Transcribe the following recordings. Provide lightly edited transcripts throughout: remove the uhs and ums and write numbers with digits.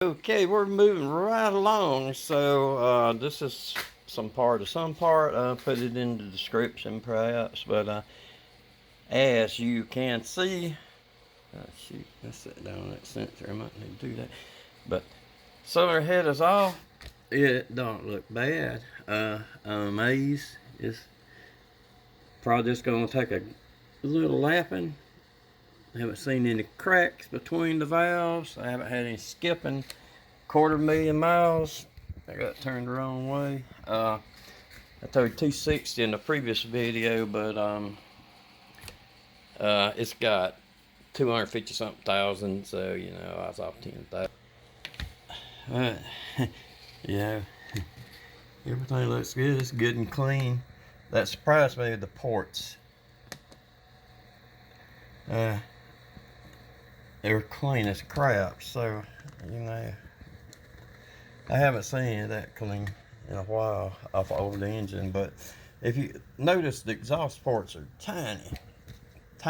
Okay, we're moving right along. So this is some part. I'll put it in the description perhaps. But as you can see, shoot, let's set down that sensor. I might need to do that. But solar head is off. It don't look bad. I'm amazed. It's probably just gonna take a little lapping. I haven't seen any cracks between the valves. I haven't had any skipping. 250,000 miles. I got turned the wrong way. I told 260 in the previous video, but it's got 250 something thousand, so you know I was off 10,000. Yeah, everything looks good. It's good and clean. That surprised me with the ports. They're clean as crap, so you know I haven't seen any of that clean in a while off an old engine. But if you notice, the exhaust ports are tiny. It's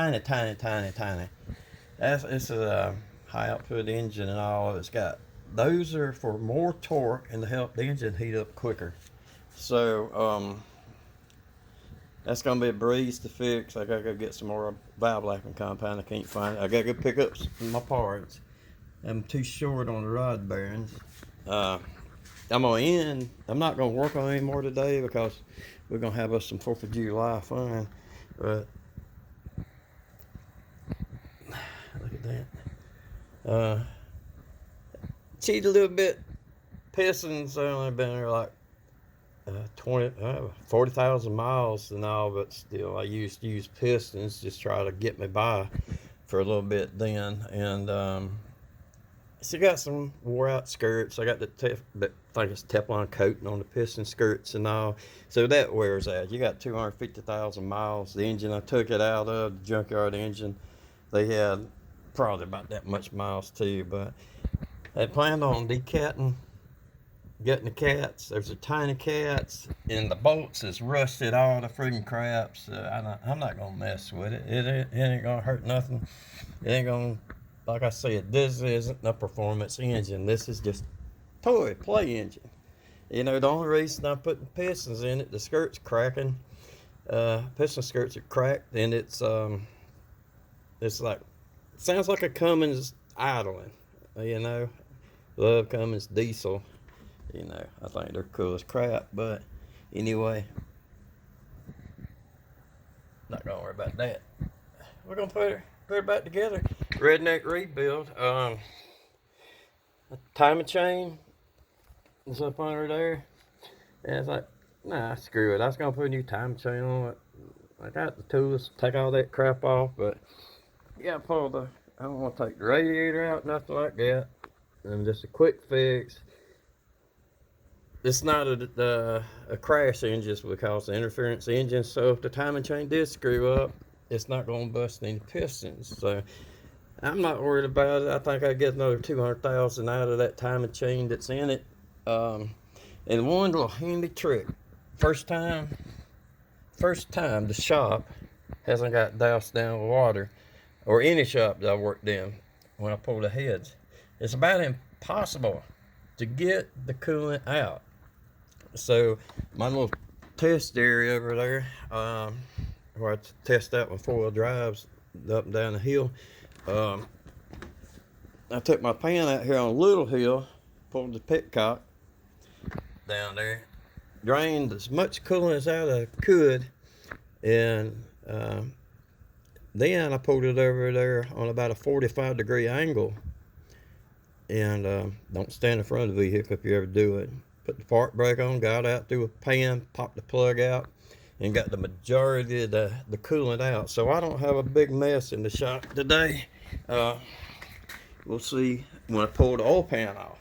a high output engine and all. It's got those are for more torque and to help the engine heat up quicker. So that's gonna be a breeze to fix. I gotta go get some more valve lapping compound. I can't find it. I gotta go pick up my parts. I'm too short on the rod bearings. I'm not gonna work on it anymore today because we're gonna have us some 4th of July fun. But look at that. Cheated a little bit. Pistons only been there like 40,000 miles and all, but still I used to use pistons just try to get me by for a little bit then. And so you got some wore out skirts. I got I think it's Teflon coating on the piston skirts and all. So that wears out. You got 250,000 miles. The engine I took it out of, the junkyard engine, they had probably about that much miles too. But I planned on decatting, getting the cats. There's a tiny cats, and the bolts is rusted all the freaking crap. So I'm not gonna mess with it. It ain't gonna hurt nothing. It ain't gonna, like I said, this isn't a performance engine. This is just toy play engine. You know, the only reason I'm putting pistons in it, the skirt's cracking. Piston skirts are cracked, and it's like, it sounds like a Cummins idling. You know, love Cummins diesel. You know, I think they're cool as crap, but anyway, not gonna worry about that. We're gonna put it back together. Redneck rebuild. Timing chain is up under there. And it's like, nah, screw it. I was gonna put a new timing chain on it. I got the tools to take all that crap off, but you gotta pull I don't want to take the radiator out, nothing like that. And just a quick fix. It's not a crash engine because the interference engine, so if the timing chain did screw up, it's not going to bust any pistons. So I'm not worried about it. I think I get another 200,000 out of that timing chain that's in it. And one little handy trick: first time the shop hasn't got doused down with water, or any shop that I worked in when I pull the heads, it's about impossible to get the coolant out. So my little test area over there, where I test out my 4-wheel drives up and down the hill, I took my pan out here on a little hill, pulled the petcock down there, drained as much coolant as out I could, and then I pulled it over there on about a 45-degree angle. And don't stand in front of the vehicle if you ever do it. Put the park brake on, got out through a pan, popped the plug out, and got the majority of the coolant out. So I don't have a big mess in the shop today. We'll see when I pull the oil pan off.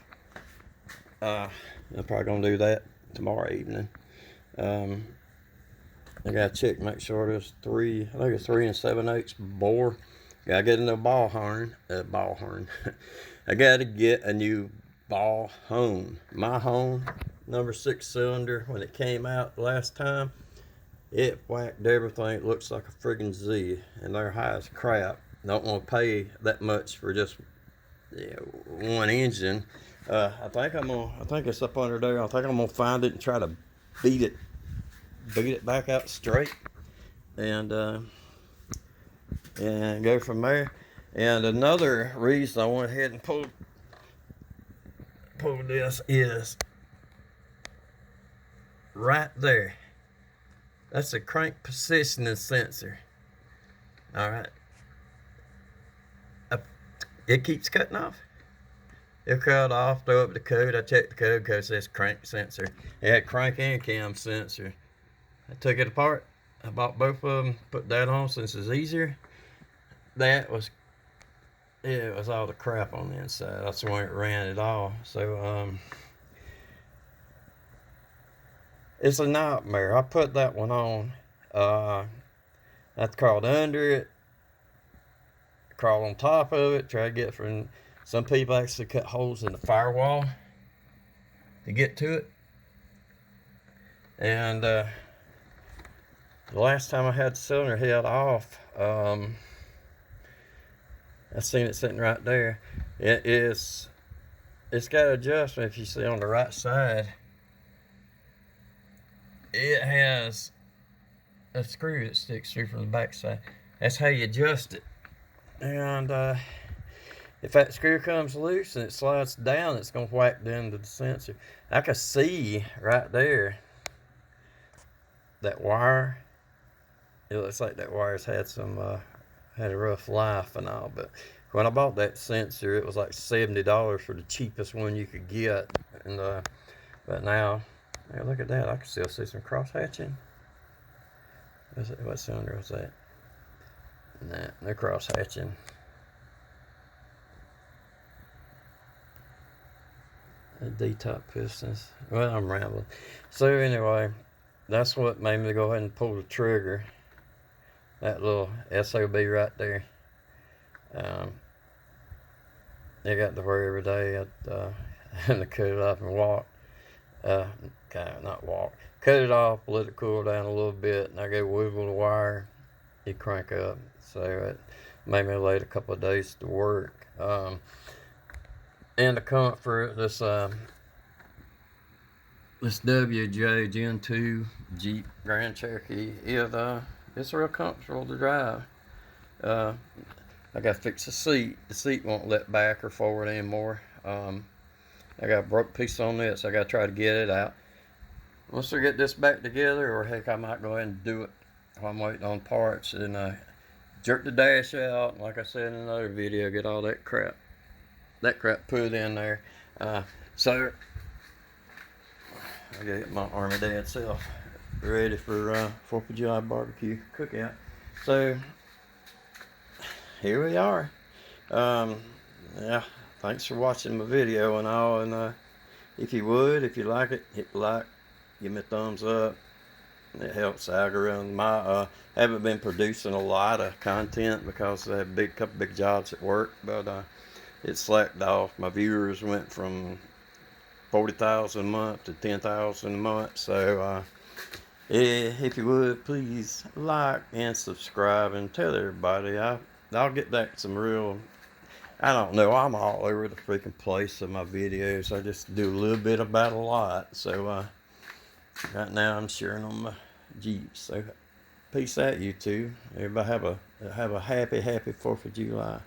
I'm probably gonna do that tomorrow evening. I gotta check, make sure there's I think it's 3 7/8 bore. Gotta get a new ball horn. I gotta get a new ball hone. My hone, number 6 cylinder, when it came out last time, it whacked everything. It looks like a friggin' Z, and they're high as crap. Don't want to pay that much for just one engine. I think it's up under there. I think I'm gonna find it and try to beat it back out straight, and go from there. And another reason I went ahead and pulled this is right there. That's a crank positioning sensor. All right. It keeps cutting off. It cut off, throw up the code. I checked the code because it says crank sensor. It had crank and cam sensor. I took it apart. I bought both of them, put that on since it's easier. It was all the crap on the inside. That's the way it ran it all. So, it's a nightmare. I put that one on. That's crawled under it, crawl on top of it, try to get from. Some people actually cut holes in the firewall to get to it. And the last time I had the cylinder head off, I seen it sitting right there. It's got adjustment. If you see on the right side, it has a screw that sticks through from the back side. That's how you adjust it. And if that screw comes loose and it slides down, it's going to whack into the sensor. I can see right there that wire. It looks like that wire's had had a rough life and all. But when I bought that sensor, it was like $70 for the cheapest one you could get. And but now, hey, look at that. I can still see some cross hatching. What cylinder was that? Nah, no cross hatching. D-top pistons. Well, I'm rambling. So anyway, that's what made me go ahead and pull the trigger. That little SOB right there. I got to work every day at having to cut it off and walk. Not walk. Cut it off, let it cool down a little bit, and I go wiggle the wire. It crank up. So it made me late a couple of days to work. And the comfort, this WJ Gen 2 Jeep Grand Cherokee it's real comfortable to drive. I got to fix the seat. The seat won't let back or forward anymore. I got a broke piece on it, so I got to try to get it out. Once I get this back together, or heck, I might go ahead and do it while I'm waiting on parts, and jerk the dash out. And like I said in another video, get all that crap put in there. So I gotta get my Army Dad self ready for 4th of July barbecue cookout. So here we are. Yeah, thanks for watching my video and all. And if you like it, hit like, give me a thumbs up. It helps the algorithm. I haven't been producing a lot of content because I have couple big jobs at work, but it slacked off. My viewers went from 40,000 a month to 10,000 a month. So if you would, please like and subscribe and tell everybody. I'll get back some real, I don't know, I'm all over the freaking place of my videos. I just do a little bit about a lot. So right now I'm sharing on my Jeep. So peace out, you two. Everybody have a happy 4th of July.